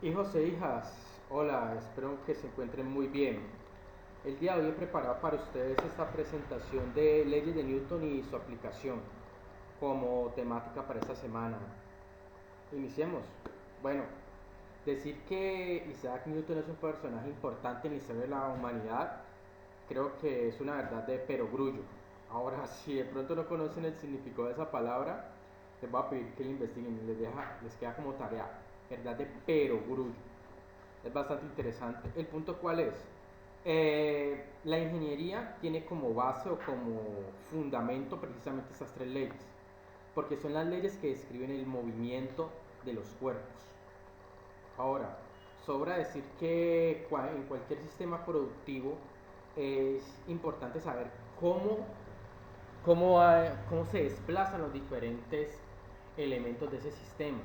Hijos e hijas, hola, espero que se encuentren muy bien. El día de hoy he preparado para ustedes esta presentación de leyes de Newton y su aplicación como temática para esta semana. Iniciemos. Bueno, decir que Isaac Newton es un personaje importante en la historia de la humanidad, creo que es una verdad de perogrullo. Ahora, si de pronto no conocen el significado de esa palabra, les voy a pedir que lo investiguen y les queda como tarea. Verdad de perogrullo. Es bastante interesante. ¿El punto cuál es? La ingeniería tiene como base o como fundamento precisamente estas tres leyes, porque son las leyes que describen el movimiento de los cuerpos. Ahora, sobra decir que en cualquier sistema productivo es importante saber cómo se desplazan los diferentes elementos de ese sistema.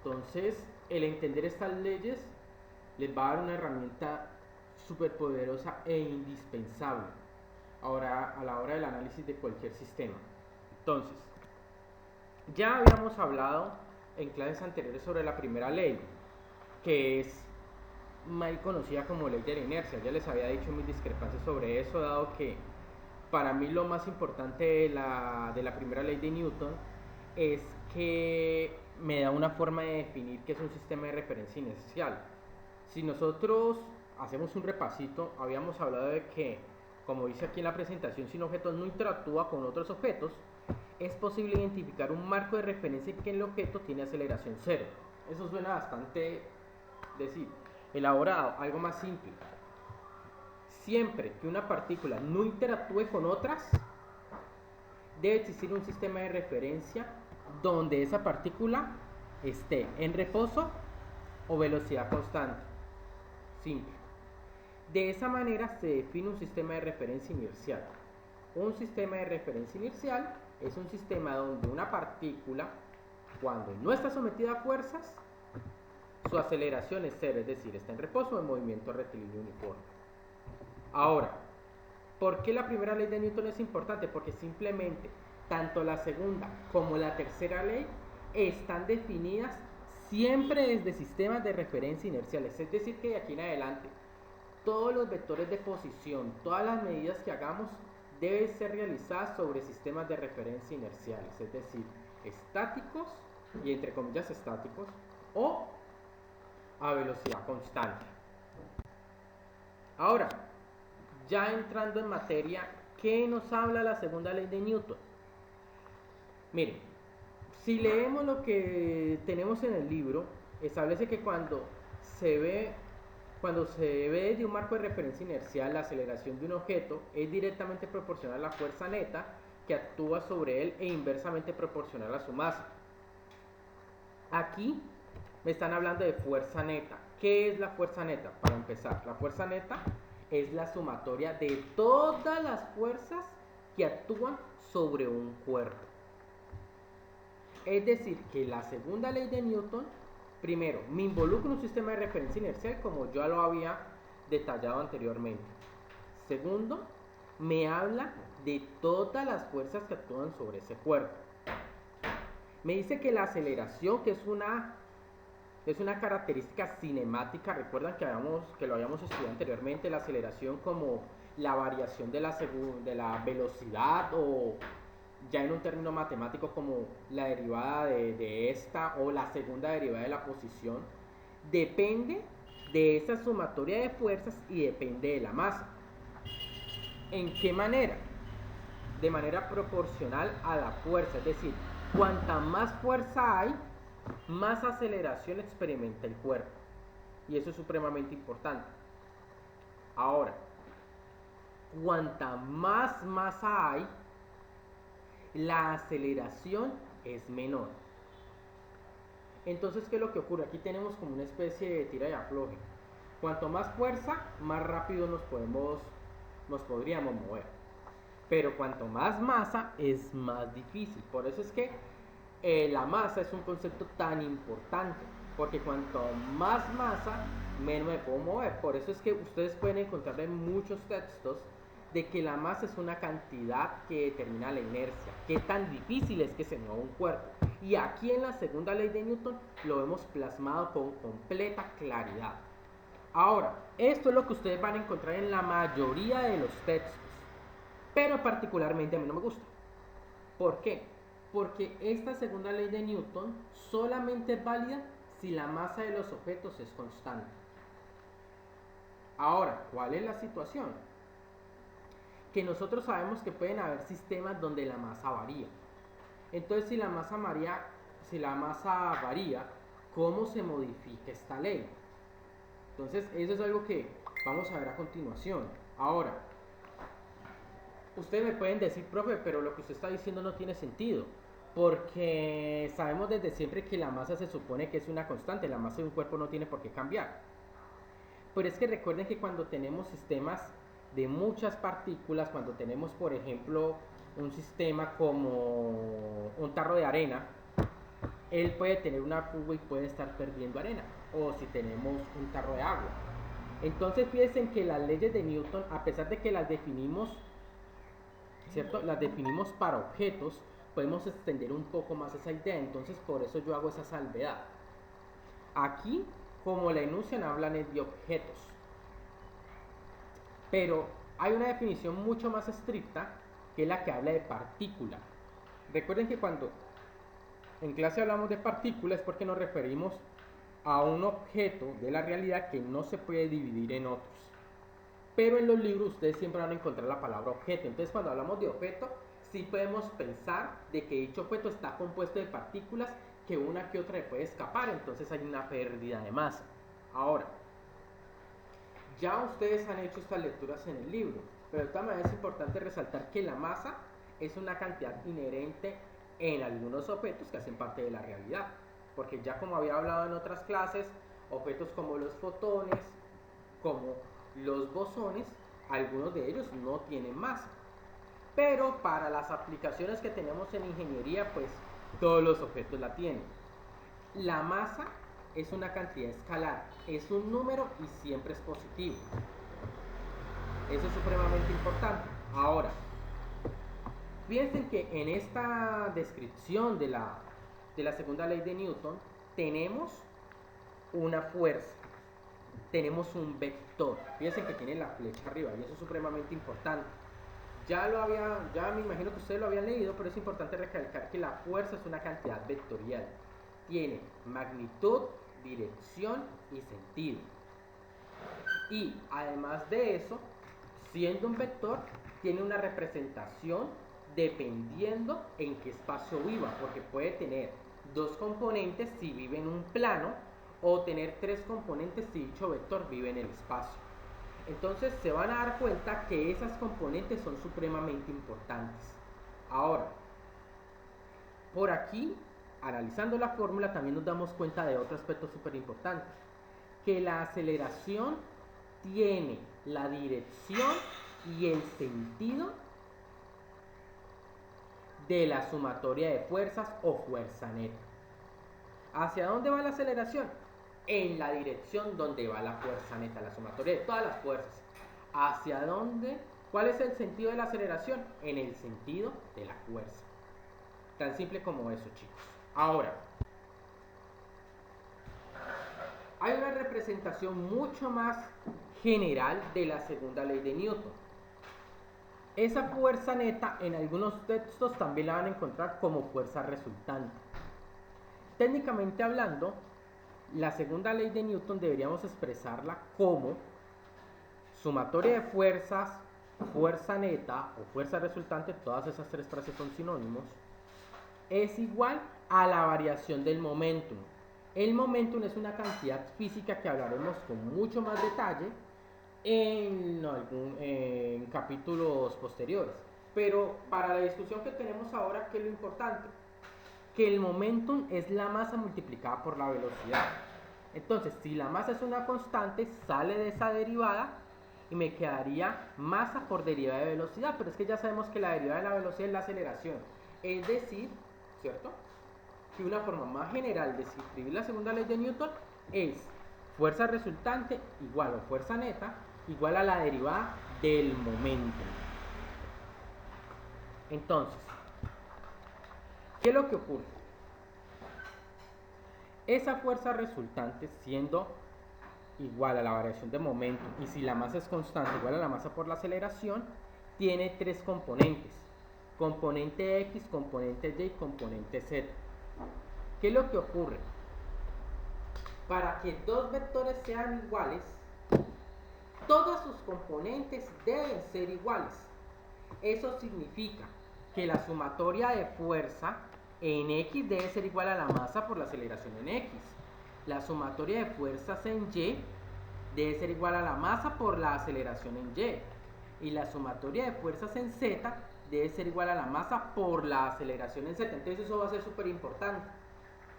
Entonces, el entender estas leyes les va a dar una herramienta súper poderosa e indispensable ahora a la hora del análisis de cualquier sistema. Entonces, ya habíamos hablado en clases anteriores sobre la primera ley, que es mal conocida como ley de la inercia. Ya les había dicho mis discrepancias sobre eso, dado que para mí lo más importante de la primera ley de Newton es que me da una forma de definir qué es un sistema de referencia inercial. Si nosotros hacemos un repasito, habíamos hablado de que, como dice aquí en la presentación, si un objeto no interactúa con otros objetos, es posible identificar un marco de referencia en que el objeto tiene aceleración cero. Eso suena bastante decir, elaborado, algo más simple. Siempre que una partícula no interactúe con otras, debe existir un sistema de referencia donde esa partícula esté en reposo o velocidad constante. Simple. De esa manera se define un sistema de referencia inercial. Un sistema de referencia inercial es un sistema donde una partícula, cuando no está sometida a fuerzas, su aceleración es cero, es decir, está en reposo o en movimiento rectilíneo uniforme. Ahora, ¿por qué la primera ley de Newton es importante? Porque simplemente tanto la segunda como la tercera ley están definidas siempre desde sistemas de referencia inerciales. Es decir, que de aquí en adelante todos los vectores de posición, todas las medidas que hagamos deben ser realizadas sobre sistemas de referencia inerciales, es decir, estáticos y entre comillas estáticos o a velocidad constante. Ahora, ya entrando en materia, ¿qué nos habla la segunda ley de Newton? Miren, si leemos lo que tenemos en el libro, establece que cuando se ve desde un marco de referencia inercial, la aceleración de un objeto es directamente proporcional a la fuerza neta que actúa sobre él e inversamente proporcional a su masa. Aquí me están hablando de fuerza neta. ¿Qué es la fuerza neta? Para empezar, la fuerza neta es la sumatoria de todas las fuerzas que actúan sobre un cuerpo. Es decir, que la segunda ley de Newton, primero, me involucra en un sistema de referencia inercial como ya lo había detallado anteriormente. Segundo, me habla de todas las fuerzas que actúan sobre ese cuerpo. Me dice que la aceleración, que es una característica cinemática, recuerdan que lo habíamos estudiado anteriormente, la aceleración como la variación de la velocidad o ya en un término matemático como la derivada de esta o la segunda derivada de la posición, depende de esa sumatoria de fuerzas y depende de la masa. ¿En qué manera? De manera proporcional a la fuerza, es decir, cuanta más fuerza hay, más aceleración experimenta el cuerpo. Y eso es supremamente importante. Ahora, cuanta más masa hay, la aceleración es menor. Entonces, ¿qué es lo que ocurre? Aquí tenemos como una especie de tira y afloje. Cuanto más fuerza, más rápido nos podríamos mover. Pero cuanto más masa, es más difícil. Por eso es que la masa es un concepto tan importante. Porque cuanto más masa, menos me puedo mover. Por eso es que ustedes pueden encontrar en muchos textos de que la masa es una cantidad que determina la inercia. Qué tan difícil es que se mueva un cuerpo. Y aquí en la segunda ley de Newton lo vemos plasmado con completa claridad. Ahora, esto es lo que ustedes van a encontrar en la mayoría de los textos, pero particularmente a mí no me gusta. ¿Por qué? Porque esta segunda ley de Newton solamente es válida si la masa de los objetos es constante. Ahora, ¿cuál es la situación? Que nosotros sabemos que pueden haber sistemas donde la masa varía. Entonces, si la masa varía, ¿cómo se modifica esta ley? Entonces, eso es algo que vamos a ver a continuación. Ahora, ustedes me pueden decir, profe, pero lo que usted está diciendo no tiene sentido, porque sabemos desde siempre que la masa se supone que es una constante, la masa de un cuerpo no tiene por qué cambiar. Pero es que recuerden que cuando tenemos sistemas de muchas partículas, cuando tenemos, por ejemplo, un sistema como un tarro de arena, él puede tener una fuga y puede estar perdiendo arena, o si tenemos un tarro de agua. Entonces fíjense que las leyes de Newton, a pesar de que las definimos, ¿cierto? Las definimos para objetos, podemos extender un poco más esa idea, entonces por eso yo hago esa salvedad. Aquí, como la enuncian, hablan de objetos, pero hay una definición mucho más estricta que es la que habla de partícula. Recuerden que cuando en clase hablamos de partícula es porque nos referimos a un objeto de la realidad que no se puede dividir en otros. Pero en los libros ustedes siempre van a encontrar la palabra objeto. Entonces cuando hablamos de objeto, sí podemos pensar de que dicho objeto está compuesto de partículas que una que otra le puede escapar. Entonces hay una pérdida de masa. Ahora, ya ustedes han hecho estas lecturas en el libro, pero de todas maneras es importante resaltar que la masa es una cantidad inherente en algunos objetos que hacen parte de la realidad. Porque ya como había hablado en otras clases, objetos como los fotones, como los bosones, algunos de ellos no tienen masa. Pero para las aplicaciones que tenemos en ingeniería, pues todos los objetos la tienen. La masa es una cantidad escalar, es un número y siempre es positivo. Eso es supremamente importante. Ahora, piensen que en esta descripción de la segunda ley de Newton tenemos una fuerza, tenemos un vector. Fíjense que tiene la flecha arriba y eso es supremamente importante. Ya me imagino que ustedes lo habían leído, pero es importante recalcar que la fuerza es una cantidad vectorial. Tiene magnitud, dirección y sentido. Y además de eso, siendo un vector, tiene una representación dependiendo en qué espacio viva, porque puede tener dos componentes si vive en un plano o tener tres componentes si dicho vector vive en el espacio. Entonces se van a dar cuenta que esas componentes son supremamente importantes. Ahora, por aquí, analizando la fórmula, también nos damos cuenta de otro aspecto súper importante, que la aceleración tiene la dirección y el sentido de la sumatoria de fuerzas o fuerza neta. ¿Hacia dónde va la aceleración? En la dirección donde va la fuerza neta, la sumatoria de todas las fuerzas. ¿Hacia dónde? ¿Cuál es el sentido de la aceleración? En el sentido de la fuerza. Tan simple como eso, chicos. Ahora, hay una representación mucho más general de la segunda ley de Newton. Esa fuerza neta en algunos textos también la van a encontrar como fuerza resultante. Técnicamente hablando, la segunda ley de Newton deberíamos expresarla como sumatoria de fuerzas, fuerza neta o fuerza resultante, todas esas tres frases son sinónimos, es igual a la variación del momentum. El momentum es una cantidad física que hablaremos con mucho más detalle en capítulos posteriores. Pero para la discusión que tenemos ahora, ¿qué es lo importante? Que el momentum es la masa multiplicada por la velocidad. Entonces, si la masa es una constante, sale de esa derivada y me quedaría masa por derivada de velocidad. Pero es que ya sabemos que la derivada de la velocidad es la aceleración. Es decir, ¿cierto?, que una forma más general de escribir la segunda ley de Newton es fuerza resultante igual o fuerza neta igual a la derivada del momento. Entonces, ¿qué es lo que ocurre? esa fuerza resultante, siendo igual a la variación de momento, y si la masa es constante igual a la masa por la aceleración, tiene tres componentes: componente X, componente Y y componente Z. ¿Qué es lo que ocurre? Para que dos vectores sean iguales, todas sus componentes deben ser iguales. Eso significa que la sumatoria de fuerza en X debe ser igual a la masa por la aceleración en X. La sumatoria de fuerzas en Y debe ser igual a la masa por la aceleración en Y. Y la sumatoria de fuerzas en Z debe ser igual a la masa por la aceleración en Z. Entonces eso va a ser súper importante.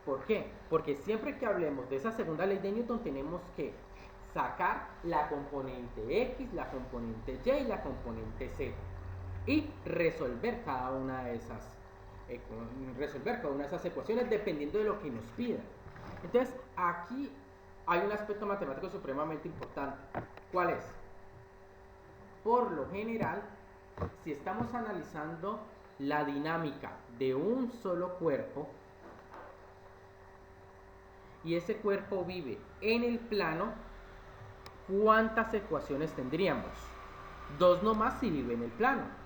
¿Por qué? Porque siempre que hablemos de esa segunda ley de Newton tenemos que sacar la componente X, la componente Y y la componente Z. Y resolver cada una de esas ecuaciones dependiendo de lo que nos pidan. Entonces aquí hay un aspecto matemático supremamente importante. ¿Cuál es? Por lo general, si estamos analizando la dinámica de un solo cuerpo y ese cuerpo vive en el plano, ¿cuántas ecuaciones tendríamos? Dos nomás si vive en el plano.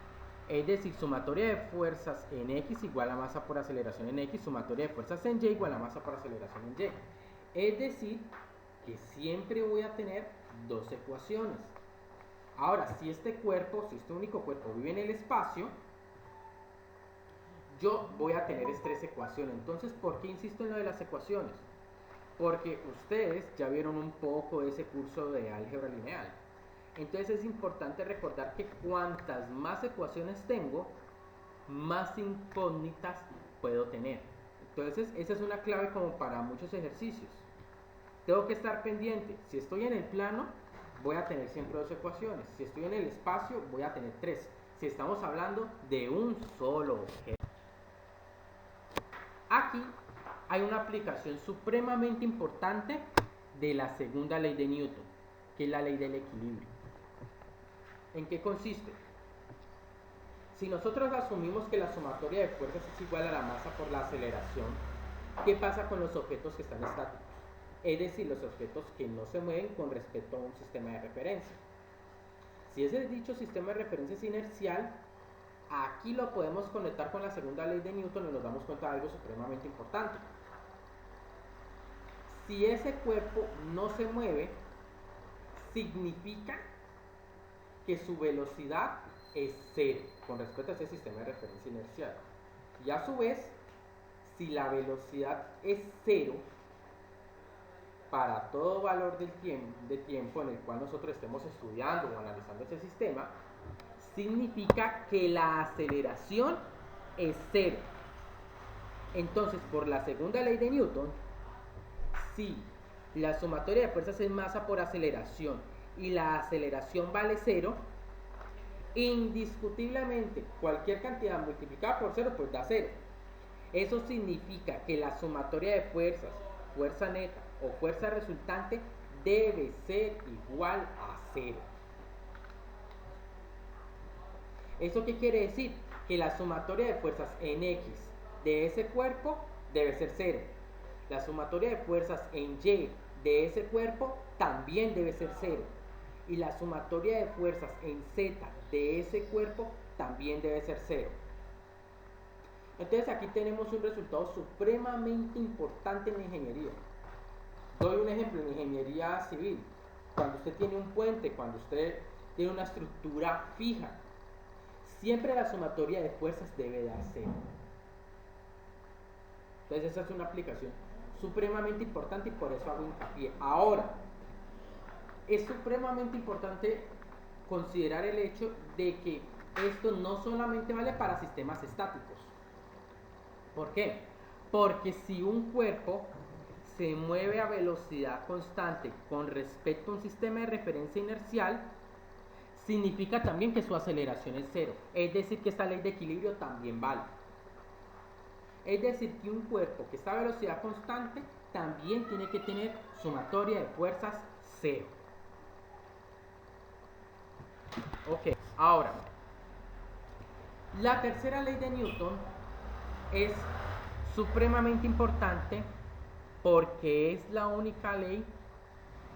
Es decir, sumatoria de fuerzas en X igual a masa por aceleración en X, sumatoria de fuerzas en Y igual a masa por aceleración en Y. Es decir, que siempre voy a tener dos ecuaciones. Ahora, si este único cuerpo vive en el espacio, yo voy a tener tres ecuaciones. Entonces, ¿por qué insisto en lo de las ecuaciones? Porque ustedes ya vieron un poco ese curso de álgebra lineal. Entonces es importante recordar que cuantas más ecuaciones tengo, más incógnitas puedo tener. Entonces esa es una clave como para muchos ejercicios. Tengo que estar pendiente. Si estoy en el plano, voy a tener siempre dos ecuaciones. Si estoy en el espacio, voy a tener tres. Si estamos hablando de un solo objeto. Aquí hay una aplicación supremamente importante de la segunda ley de Newton, que es la ley del equilibrio. ¿En qué consiste? Si nosotros asumimos que la sumatoria de fuerzas es igual a la masa por la aceleración, ¿qué pasa con los objetos que están estáticos? Es decir, los objetos que no se mueven con respecto a un sistema de referencia. Si ese dicho sistema de referencia es inercial, aquí lo podemos conectar con la segunda ley de Newton y nos damos cuenta de algo supremamente importante. Si ese cuerpo no se mueve, significa que su velocidad es cero con respecto a ese sistema de referencia inercial. Y a su vez, si la velocidad es cero para todo valor de tiempo en el cual nosotros estemos estudiando o analizando ese sistema, significa que la aceleración es cero. Entonces, por la segunda ley de Newton, si la sumatoria de fuerzas es masa por aceleración y la aceleración vale cero, indiscutiblemente cualquier cantidad multiplicada por cero pues da cero. Eso significa que la sumatoria de fuerzas, fuerza neta o fuerza resultante, debe ser igual a cero. ¿Eso qué quiere decir? Que la sumatoria de fuerzas en X de ese cuerpo debe ser cero. La sumatoria de fuerzas en Y de ese cuerpo también debe ser cero. Y la sumatoria de fuerzas en Z de ese cuerpo también debe ser cero. Entonces aquí tenemos un resultado supremamente importante en la ingeniería. Doy un ejemplo: en ingeniería civil, cuando usted tiene un puente, cuando usted tiene una estructura fija, siempre la sumatoria de fuerzas debe dar cero. Entonces esa es una aplicación supremamente importante y por eso hago hincapié. Ahora, es supremamente importante considerar el hecho de que esto no solamente vale para sistemas estáticos. ¿Por qué? Porque si un cuerpo se mueve a velocidad constante con respecto a un sistema de referencia inercial, significa también que su aceleración es cero. Es decir, que esta ley de equilibrio también vale. Es decir, que un cuerpo que está a velocidad constante también tiene que tener sumatoria de fuerzas cero. Ok, ahora, la tercera ley de Newton es supremamente importante porque es la única ley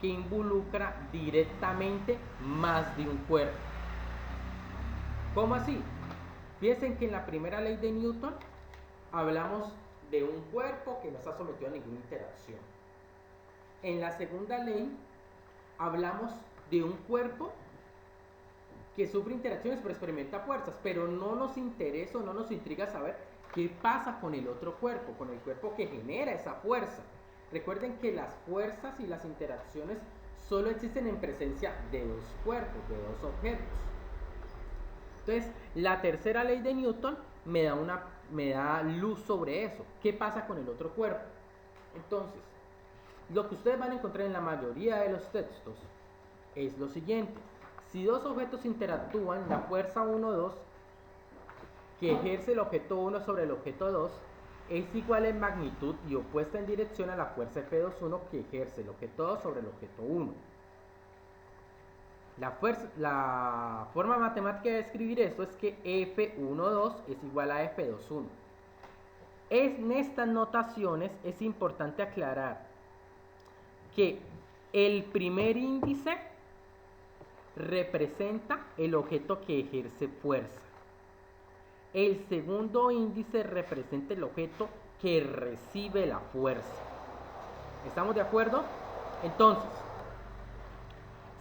que involucra directamente más de un cuerpo. ¿Cómo así? Piensen que en la primera ley de Newton hablamos de un cuerpo que no está sometido a ninguna interacción. En la segunda ley hablamos de un cuerpo que sufre interacciones pero experimenta fuerzas, pero no nos interesa o no nos intriga saber qué pasa con el otro cuerpo, con el cuerpo que genera esa fuerza. Recuerden que las fuerzas y las interacciones solo existen en presencia de dos cuerpos, de dos objetos. Entonces, la tercera ley de Newton me da luz sobre eso. ¿Qué pasa con el otro cuerpo? Entonces, lo que ustedes van a encontrar en la mayoría de los textos es lo siguiente. Si dos objetos interactúan, la fuerza 1,2 que ejerce el objeto 1 sobre el objeto 2 es igual en magnitud y opuesta en dirección a la fuerza F2,1 que ejerce el objeto 2 sobre el objeto 1. La forma matemática de escribir esto es que F1,2 es igual a F2,1. En estas notaciones es importante aclarar que el primer índice representa el objeto que ejerce fuerza. El segundo índice representa el objeto que recibe la fuerza. ¿Estamos de acuerdo? Entonces,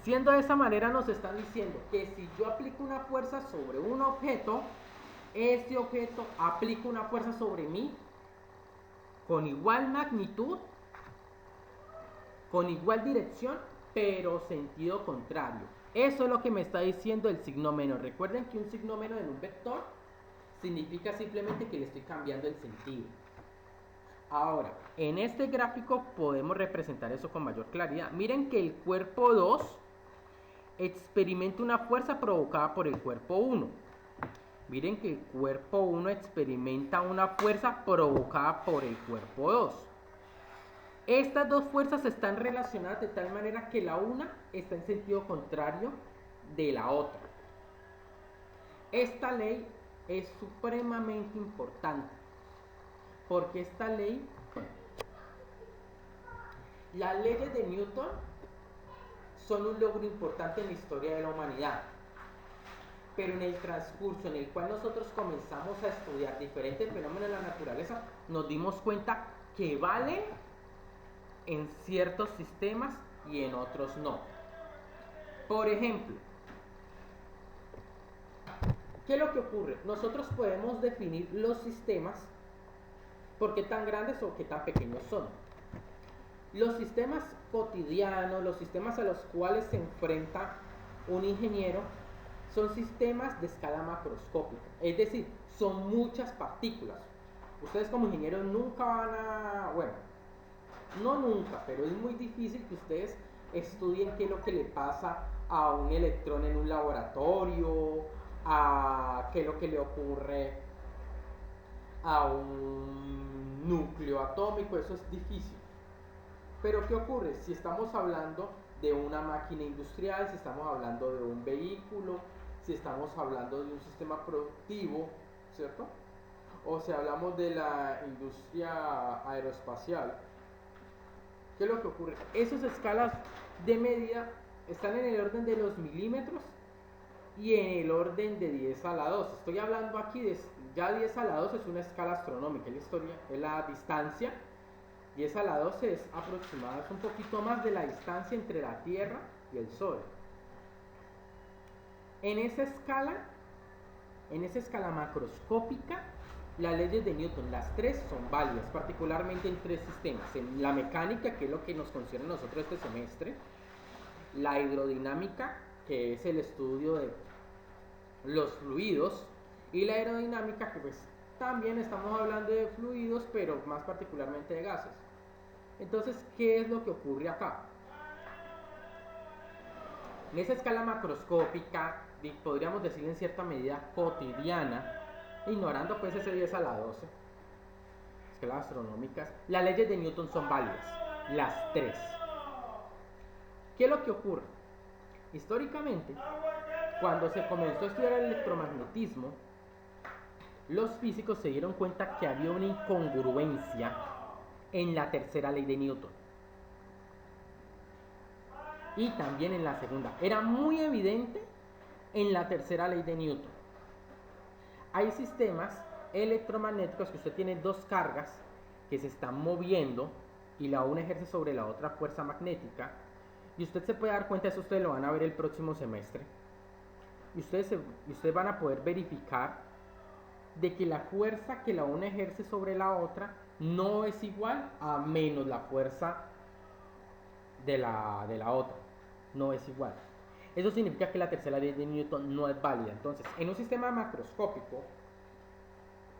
siendo de esa manera, nos están diciendo que si yo aplico una fuerza sobre un objeto, este objeto aplica una fuerza sobre mí con igual magnitud, con igual dirección, pero sentido contrario. Eso es lo que me está diciendo el signo menos. Recuerden que un signo menos en un vector significa simplemente que le estoy cambiando el sentido. Ahora, en este gráfico podemos representar eso con mayor claridad. Miren que el cuerpo 2 experimenta una fuerza provocada por el cuerpo 1. Miren que el cuerpo 1 experimenta una fuerza provocada por el cuerpo 2. Estas dos fuerzas están relacionadas de tal manera que la una está en sentido contrario de la otra. Esta ley es supremamente importante porque esta ley, las leyes de Newton son un logro importante en la historia de la humanidad, pero en el transcurso en el cual nosotros comenzamos a estudiar diferentes fenómenos de la naturaleza, nos dimos cuenta que valen en ciertos sistemas y en otros no. Por ejemplo, ¿qué es lo que ocurre? Nosotros podemos definir los sistemas por qué tan grandes o qué tan pequeños son. Los sistemas cotidianos, los sistemas a los cuales se enfrenta un ingeniero, son sistemas de escala macroscópica, es decir, son muchas partículas. Ustedes como ingenieros nunca van a, bueno, no nunca, pero es muy difícil que ustedes estudien qué es lo que le pasa a un electrón en un laboratorio, a qué es lo que le ocurre a un núcleo atómico, eso es difícil. Pero ¿qué ocurre? Si estamos hablando de una máquina industrial, si estamos hablando de un vehículo, si estamos hablando de un sistema productivo, ¿cierto? O si hablamos de la industria aeroespacial, ¿qué es lo que ocurre? Esas escalas de medida están en el orden de los milímetros y en el orden de 10 a la 2. Estoy hablando aquí de ya 10 a la 2 es una escala astronómica, es la distancia. 10 a la 12 es aproximada, es un poquito más de la distancia entre la Tierra y el Sol. En esa escala macroscópica, las leyes de Newton, las tres son válidas, particularmente en tres sistemas. En la mecánica, que es lo que nos concierne a nosotros este semestre, la hidrodinámica, que es el estudio de los fluidos, y la aerodinámica, que pues también estamos hablando de fluidos, pero más particularmente de gases. Entonces, ¿qué es lo que ocurre acá? En esa escala macroscópica, podríamos decir en cierta medida cotidiana, ignorando pues ese 10 a la 12, escalas astronómicas, las leyes de Newton son válidas, las tres. ¿Qué es lo que ocurre? Históricamente, cuando se comenzó a estudiar el electromagnetismo, los físicos se dieron cuenta que había una incongruencia en la tercera ley de Newton. Y también en la segunda. Era muy evidente en la tercera ley de Newton. Hay sistemas electromagnéticos que usted tiene dos cargas que se están moviendo y la una ejerce sobre la otra fuerza magnética. Y usted se puede dar cuenta, eso ustedes lo van a ver el próximo semestre. Y ustedes van a poder verificar de que la fuerza que la una ejerce sobre la otra no es igual a menos la fuerza de la otra. No es igual. Eso significa que la tercera ley de Newton no es válida. Entonces, en un sistema macroscópico,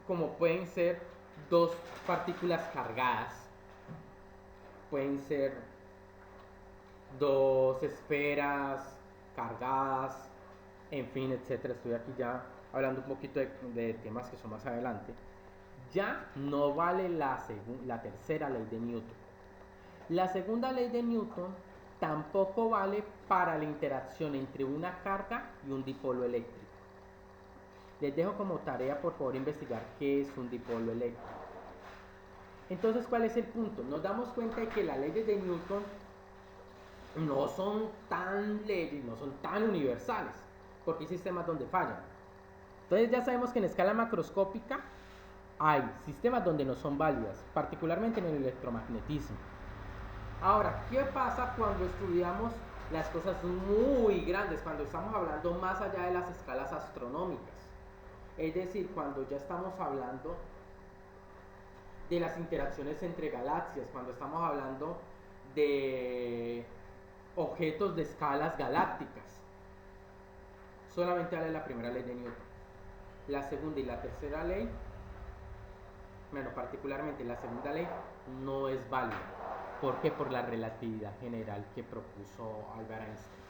como pueden ser dos partículas cargadas, pueden ser dos esferas cargadas, en fin, etcétera. Estoy aquí ya hablando un poquito de temas que son más adelante. Ya no vale la tercera ley de Newton. La segunda ley de Newton tampoco vale para la interacción entre una carga y un dipolo eléctrico. Les dejo como tarea, por favor, investigar qué es un dipolo eléctrico. Entonces, ¿cuál es el punto? Nos damos cuenta de que las leyes de Newton no son tan leyes, no son tan universales, porque hay sistemas donde fallan. Entonces ya sabemos que en escala macroscópica hay sistemas donde no son válidas, particularmente en el electromagnetismo. Ahora, ¿qué pasa cuando estudiamos las cosas muy grandes, cuando estamos hablando más allá de las escalas astronómicas? Es decir, cuando ya estamos hablando de las interacciones entre galaxias, cuando estamos hablando de objetos de escalas galácticas. Solamente vale la primera ley de Newton. La segunda y la tercera ley, bueno, particularmente la segunda ley, no es válida. ¿Por qué? Por la relatividad general que propuso Albert Einstein.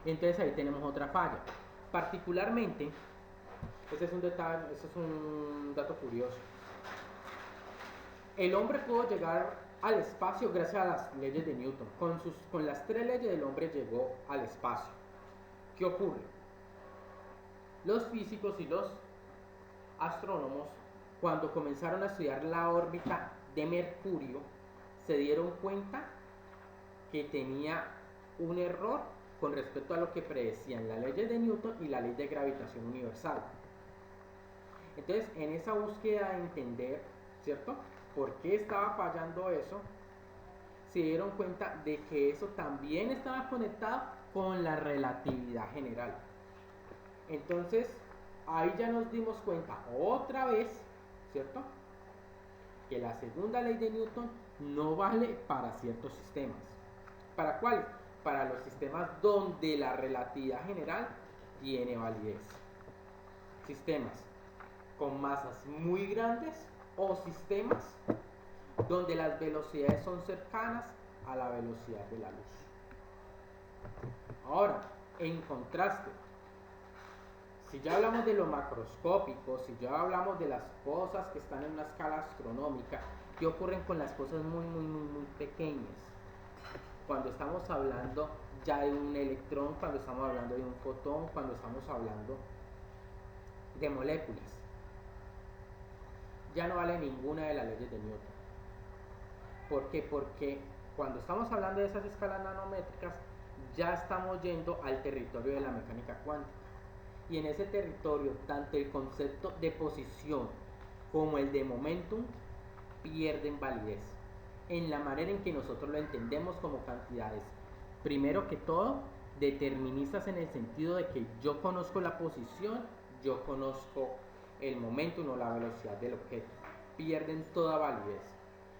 Entonces ahí tenemos otra falla. Particularmente, ese es un dato curioso. El hombre pudo llegar al espacio gracias a las leyes de Newton. Con las tres leyes el hombre llegó al espacio. ¿Qué ocurre? Los físicos y los astrónomos, cuando comenzaron a estudiar la órbita de Mercurio, se dieron cuenta que tenía un error con respecto a lo que predecían las leyes de Newton y la ley de gravitación universal. Entonces, en esa búsqueda de entender, ¿cierto?, por qué estaba fallando eso, se dieron cuenta de que eso también estaba conectado con la relatividad general. Entonces, ahí ya nos dimos cuenta otra vez, ¿cierto?, que la segunda ley de Newton no vale para ciertos sistemas. ¿Para cuáles? Para los sistemas donde la relatividad general tiene validez. Sistemas con masas muy grandes o sistemas donde las velocidades son cercanas a la velocidad de la luz. Ahora, en contraste, si ya hablamos de lo macroscópico, si ya hablamos de las cosas que están en una escala astronómica, ¿qué ocurren con las cosas muy pequeñas? Cuando estamos hablando ya de un electrón, cuando estamos hablando de un fotón, cuando estamos hablando de moléculas, ya no vale ninguna de las leyes de Newton. ¿Por qué? Porque cuando estamos hablando de esas escalas nanométricas, ya estamos yendo al territorio de la mecánica cuántica. Y en ese territorio, tanto el concepto de posición como el de momentum pierden validez en la manera en que nosotros lo entendemos como cantidades. Primero que todo, deterministas en el sentido de que yo conozco la posición, yo conozco el momentum o la velocidad del objeto. Pierden toda validez.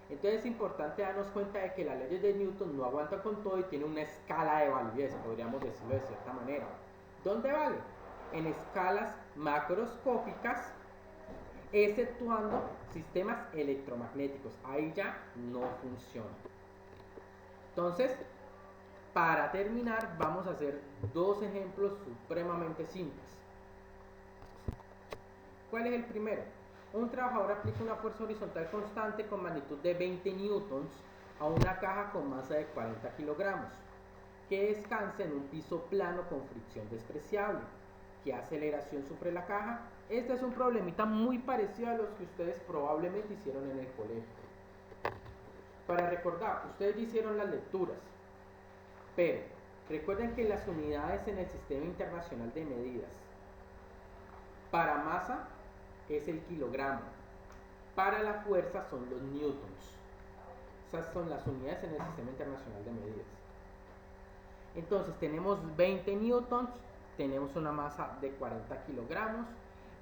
Entonces es importante darnos cuenta de que las leyes de Newton no aguantan con todo y tienen una escala de validez, podríamos decirlo de cierta manera. ¿Dónde vale? En escalas macroscópicas, exceptuando sistemas electromagnéticos. Ahí ya no funciona. Entonces, para terminar, vamos a hacer dos ejemplos supremamente simples. ¿Cuál es el primero? Un trabajador aplica una fuerza horizontal constante con magnitud de 20 newtons a una caja con masa de 40 kilogramos, que descansa en un piso plano con fricción despreciable. ¿Qué aceleración sufre la caja? Este es un problemita muy parecido a los que ustedes probablemente hicieron en el colegio. Para recordar, ustedes ya hicieron las lecturas, pero recuerden que las unidades en el Sistema Internacional de Medidas, para masa es el kilogramo, para la fuerza son los newtons. Esas son las unidades en el Sistema Internacional de Medidas. Entonces tenemos 20 newtons, tenemos una masa de 40 kilogramos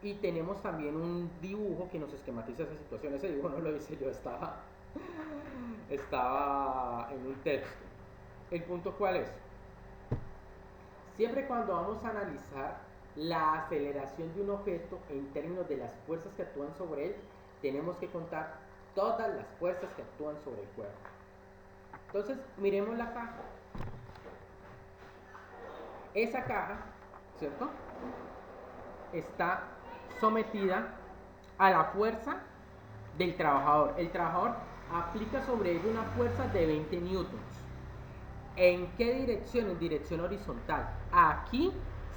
y tenemos también un dibujo que nos esquematiza esa situación. Ese dibujo no lo hice yo, estaba en un texto. ¿El punto cuál es? Siempre cuando vamos a analizar la aceleración de un objeto en términos de las fuerzas que actúan sobre él, tenemos que contar todas las fuerzas que actúan sobre el cuerpo. Entonces, miremos la caja. Esa caja, ¿cierto?, está sometida a la fuerza del trabajador. El trabajador aplica sobre ella una fuerza de 20 newtons. ¿En qué dirección? En dirección horizontal. Aquí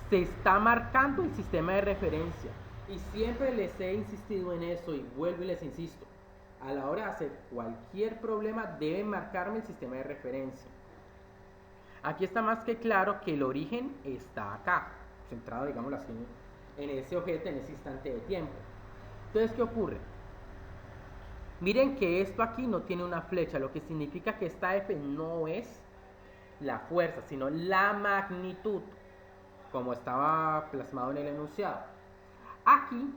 se está marcando el sistema de referencia. Y siempre les he insistido en eso y vuelvo y les insisto. A la hora de hacer cualquier problema deben marcarme el sistema de referencia. Aquí está más que claro que el origen está acá, centrado, digámoslo así, en ese objeto, en ese instante de tiempo. Entonces, ¿qué ocurre? Miren que esto aquí no tiene una flecha, lo que significa que esta F no es la fuerza, sino la magnitud, como estaba plasmado en el enunciado. Aquí,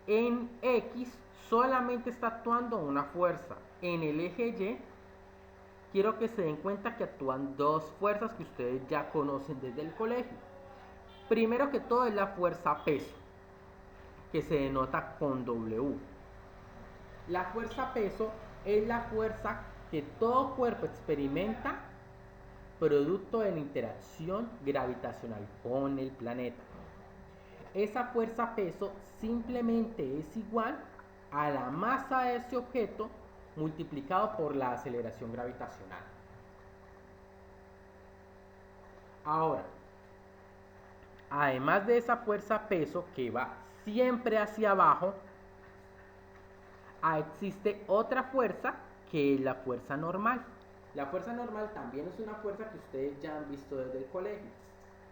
en X, solamente está actuando una fuerza. En el eje Y, quiero que se den cuenta que actúan dos fuerzas que ustedes ya conocen desde el colegio. Primero que todo es la fuerza peso, que se denota con W. La fuerza peso es la fuerza que todo cuerpo experimenta producto de la interacción gravitacional con el planeta. Esa fuerza peso simplemente es igual a la masa de ese objeto multiplicado por la aceleración gravitacional. Ahora, además de esa fuerza peso que va siempre hacia abajo, existe otra fuerza que es la fuerza normal. La fuerza normal también es una fuerza que ustedes ya han visto desde el colegio,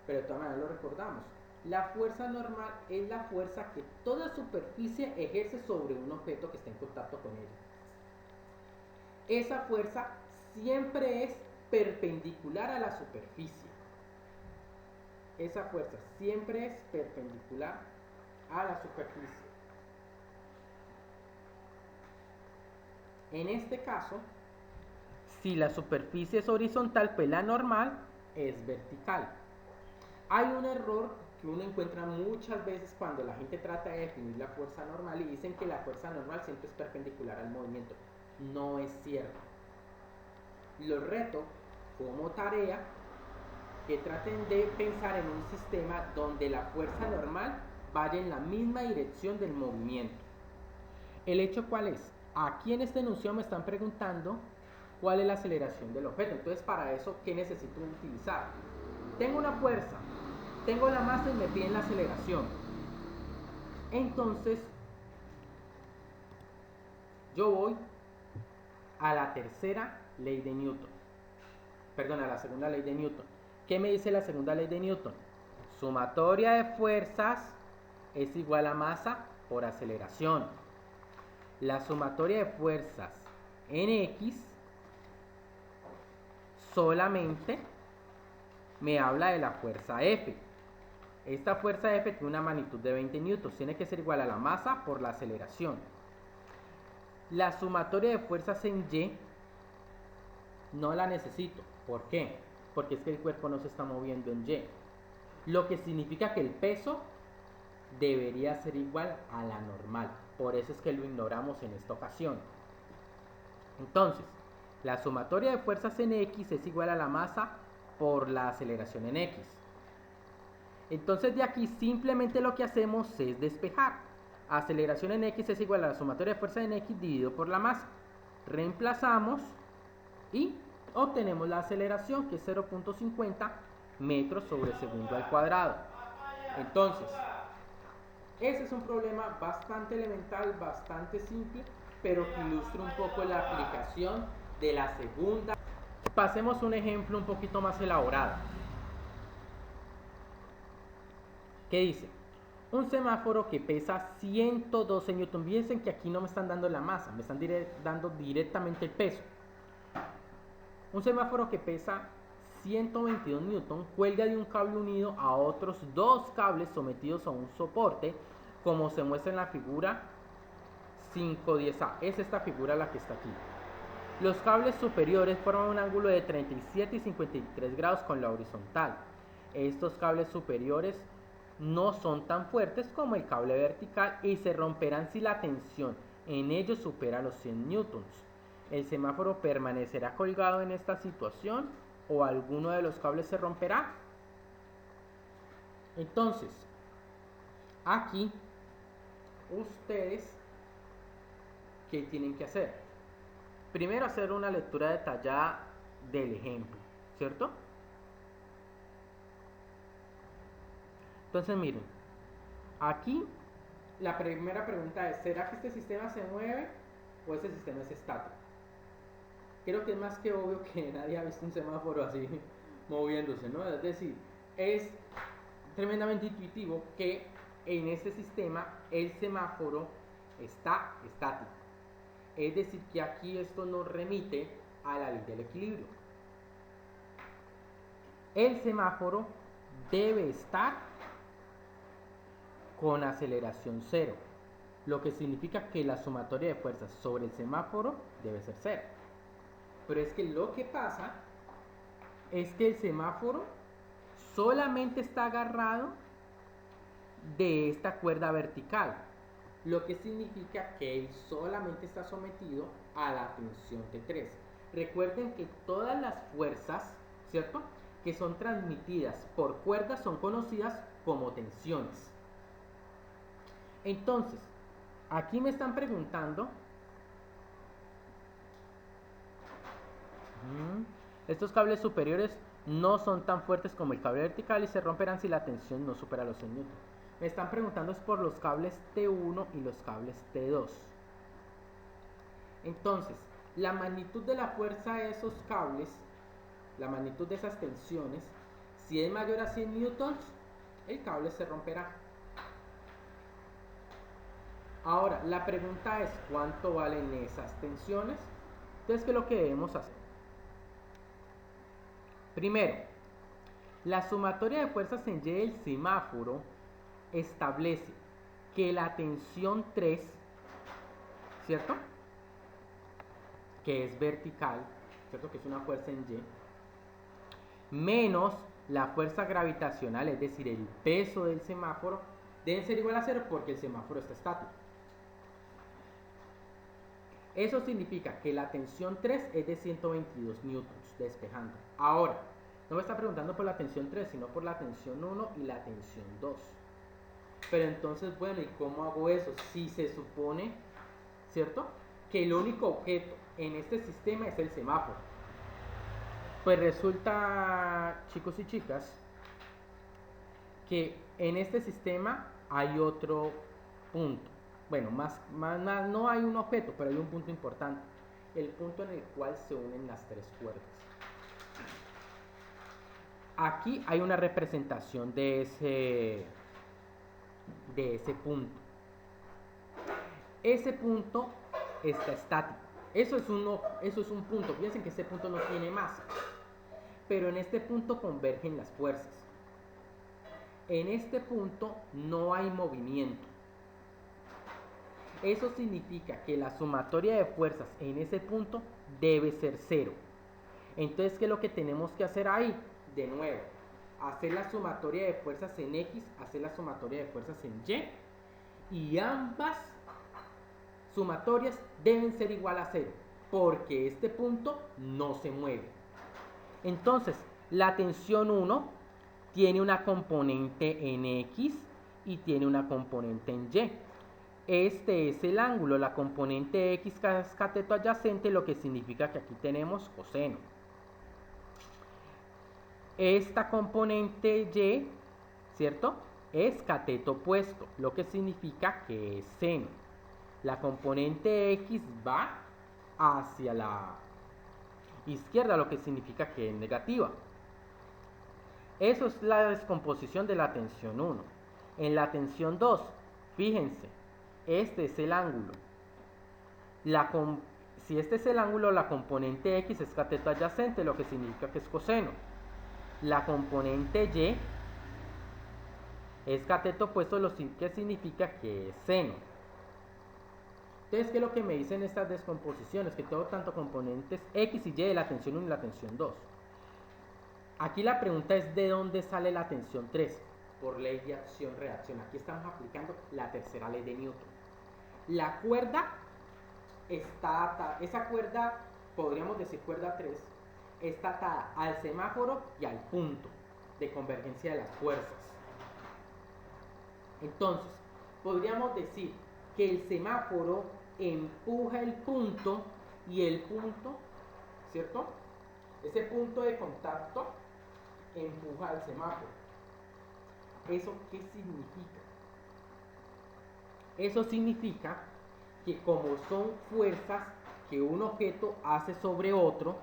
pero de todas maneras lo recordamos. La fuerza normal es la fuerza que toda superficie ejerce sobre un objeto que está en contacto con ella. Esa fuerza siempre es perpendicular a la superficie. Esa fuerza siempre es perpendicular a la superficie. En este caso, si la superficie es horizontal, pues la normal es vertical. Hay un error que uno encuentra muchas veces cuando la gente trata de definir la fuerza normal y dicen que la fuerza normal siempre es perpendicular al movimiento. No es cierto. Los reto como tarea que traten de pensar en un sistema donde la fuerza normal vaya en la misma dirección del movimiento. ¿El hecho cuál es? Aquí en este enunciado me están preguntando cuál es la aceleración del objeto. Entonces, para eso, ¿qué necesito utilizar? Tengo una fuerza, tengo la masa y me piden la aceleración. Entonces, yo voy a la tercera ley de Newton. Perdón, a la segunda ley de Newton. ¿Qué me dice la segunda ley de Newton? Sumatoria de fuerzas es igual a masa por aceleración. La sumatoria de fuerzas en X solamente me habla de la fuerza F. Esta fuerza F tiene una magnitud de 20 newtons. Tiene que ser igual a la masa por la aceleración. La sumatoria de fuerzas en Y no la necesito. ¿Por qué? Porque es que el cuerpo no se está moviendo en Y. Lo que significa que el peso debería ser igual a la normal. Por eso es que lo ignoramos en esta ocasión. Entonces, la sumatoria de fuerzas en X es igual a la masa por la aceleración en X. Entonces de aquí simplemente lo que hacemos es despejar. Aceleración en X es igual a la sumatoria de fuerzas en X dividido por la masa. Reemplazamos y obtenemos la aceleración, que es 0.50 metros sobre segundo al cuadrado. Entonces, ese es un problema bastante elemental, bastante simple, pero que ilustra un poco la aplicación de la segunda. Pasemos un ejemplo un poquito más elaborado. ¿Qué dice? Un semáforo que pesa 112 newton. Fíjense que aquí no me están dando la masa, me están dando directamente el peso. Un semáforo que pesa 122 newton cuelga de un cable unido a otros dos cables sometidos a un soporte, como se muestra en la figura 510A. Es esta figura la que está aquí. Los cables superiores forman un ángulo de 37 y 53 grados con la horizontal. Estos cables superiores no son tan fuertes como el cable vertical y se romperán si la tensión en ellos supera los 100 newtons. El semáforo permanecerá colgado en esta situación o alguno de los cables se romperá. Entonces, aquí ustedes, ¿qué tienen que hacer? Primero, hacer una lectura detallada del ejemplo, ¿cierto? Entonces, miren, aquí la primera pregunta es, ¿será que este sistema se mueve o este sistema es estático? Creo que es más que obvio que nadie ha visto un semáforo así moviéndose, ¿no? Es decir, es tremendamente intuitivo que en este sistema el semáforo está estático. Es decir, que aquí esto nos remite a la ley del equilibrio. El semáforo debe estar con aceleración cero, lo que significa que la sumatoria de fuerzas sobre el semáforo debe ser cero. Pero es que lo que pasa es que el semáforo solamente está agarrado de esta cuerda vertical, lo que significa que él solamente está sometido a la tensión T3. Recuerden que todas las fuerzas, ¿cierto?, que son transmitidas por cuerdas son conocidas como tensiones. Entonces, aquí me están preguntando, estos cables superiores no son tan fuertes como el cable vertical y se romperán si la tensión no supera los 100 newton. Me están preguntando es por los cables T1 y los cables T2. Entonces, la magnitud de la fuerza de esos cables, la magnitud de esas tensiones, si es mayor a 100 newtons, el cable se romperá. Ahora, la pregunta es, ¿cuánto valen esas tensiones? Entonces, ¿qué es lo que debemos hacer? Primero, la sumatoria de fuerzas en Y del semáforo establece que la tensión 3, ¿cierto?, que es vertical, ¿cierto?, que es una fuerza en Y, menos la fuerza gravitacional, es decir, el peso del semáforo, deben ser igual a 0 porque el semáforo está estático. Eso significa que la tensión 3 es de 122 newtons, despejando. Ahora, no me está preguntando por la tensión 3, sino por la tensión 1 y la tensión 2. Pero entonces, bueno, ¿y cómo hago eso? Si se supone, ¿cierto?, que el único objeto en este sistema es el semáforo. Pues resulta, chicos y chicas, que en este sistema hay otro punto. Bueno, más no hay un objeto, pero hay un punto importante. El punto en el cual se unen las tres cuerdas. Aquí hay una representación de ese punto. Ese punto está estático. Eso es un punto. Fíjense que este punto no tiene masa. Pero en este punto convergen las fuerzas. En este punto no hay movimiento. Eso significa que la sumatoria de fuerzas en ese punto debe ser 0. Entonces, ¿qué es lo que tenemos que hacer ahí? De nuevo, hacer la sumatoria de fuerzas en X, hacer la sumatoria de fuerzas en Y, y ambas sumatorias deben ser igual a 0, porque este punto no se mueve. Entonces, la tensión 1 tiene una componente en X y tiene una componente en Y. Este es el ángulo, la componente X es cateto adyacente, lo que significa que aquí tenemos coseno. Esta componente Y, ¿cierto?, es cateto opuesto, lo que significa que es seno. La componente X va hacia la izquierda, lo que significa que es negativa. Eso es la descomposición de la tensión 1. En la tensión 2, fíjense, este es el ángulo. Si este es el ángulo, la componente X es cateto adyacente, lo que significa que es coseno. La componente Y es cateto opuesto, lo que significa que es seno. Entonces, ¿qué es lo que me dicen estas descomposiciones? Que tengo tanto componentes X y Y de la tensión 1 y la tensión 2. Aquí la pregunta es ¿de dónde sale la tensión 3? Por ley de acción-reacción. Aquí estamos aplicando la tercera ley de Newton. La cuerda está atada, esa cuerda, podríamos decir cuerda 3, está atada al semáforo y al punto de convergencia de las fuerzas. Entonces, podríamos decir que el semáforo empuja el punto y el punto, ¿cierto? Ese punto de contacto empuja al semáforo. ¿Eso qué significa? Eso significa que como son fuerzas que un objeto hace sobre otro,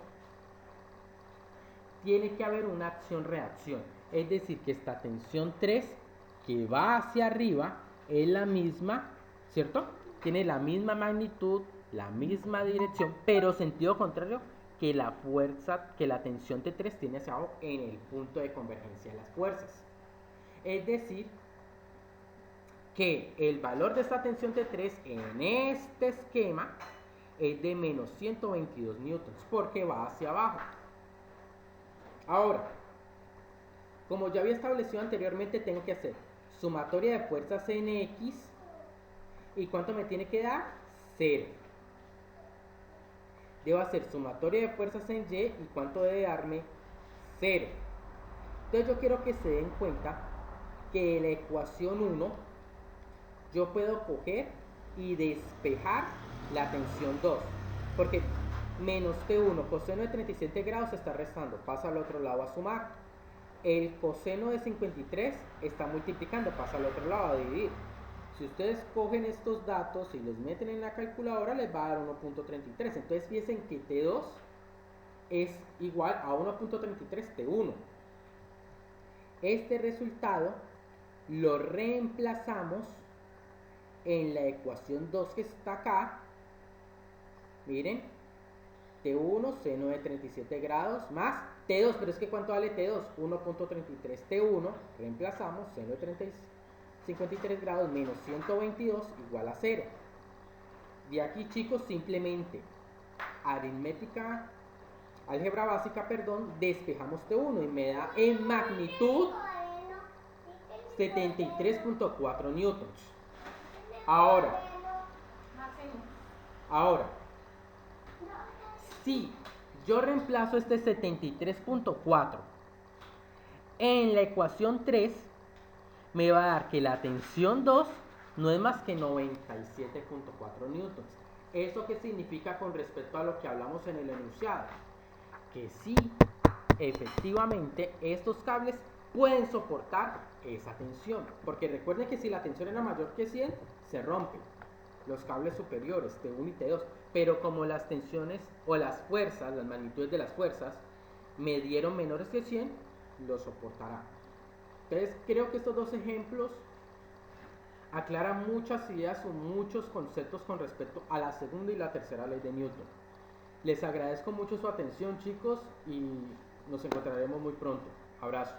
tiene que haber una acción-reacción. Es decir, que esta tensión 3 que va hacia arriba es la misma, ¿cierto? Tiene la misma magnitud, la misma dirección, pero sentido contrario que la fuerza, que la tensión T3 tiene hacia abajo en el punto de convergencia de las fuerzas. Es decir, que el valor de esta tensión T3 en este esquema es de menos 122 newtons porque va hacia abajo. Ahora, como ya había establecido anteriormente, tengo que hacer sumatoria de fuerzas en X. ¿Y cuánto me tiene que dar? 0. Debo hacer sumatoria de fuerzas en Y. ¿Y cuánto debe darme? 0. Entonces yo quiero que se den cuenta que en la ecuación 1 yo puedo coger y despejar la tensión 2. Porque menos T1 coseno de 37 grados se está restando. Pasa al otro lado a sumar. El coseno de 53 está multiplicando. Pasa al otro lado a dividir. Si ustedes cogen estos datos y los meten en la calculadora, les va a dar 1.33. Entonces piensen que T2 es igual a 1.33 T1. Este resultado lo reemplazamos en la ecuación 2 que está acá. Miren, T1, seno de 37 grados, más T2, pero es que ¿cuánto vale T2? 1.33 T1, reemplazamos, seno de 53 grados menos 122 igual a 0. De aquí, chicos, simplemente aritmética, álgebra básica, perdón, despejamos T1 y me da en magnitud 73.4 newtons. Ahora, si yo reemplazo este 73.4 en la ecuación 3, me va a dar que la tensión 2 no es más que 97.4 newtons. ¿Eso qué significa con respecto a lo que hablamos en el enunciado? Que sí, efectivamente, estos cables pueden soportar esa tensión. Porque recuerden que si la tensión era mayor que 100, se rompen los cables superiores, T1 y T2. Pero como las tensiones o las fuerzas, las magnitudes de las fuerzas, me dieron menores que 100, lo soportará. Entonces creo que estos dos ejemplos aclaran muchas ideas o muchos conceptos con respecto a la segunda y la tercera ley de Newton. Les agradezco mucho su atención, chicos, y nos encontraremos muy pronto. Abrazo.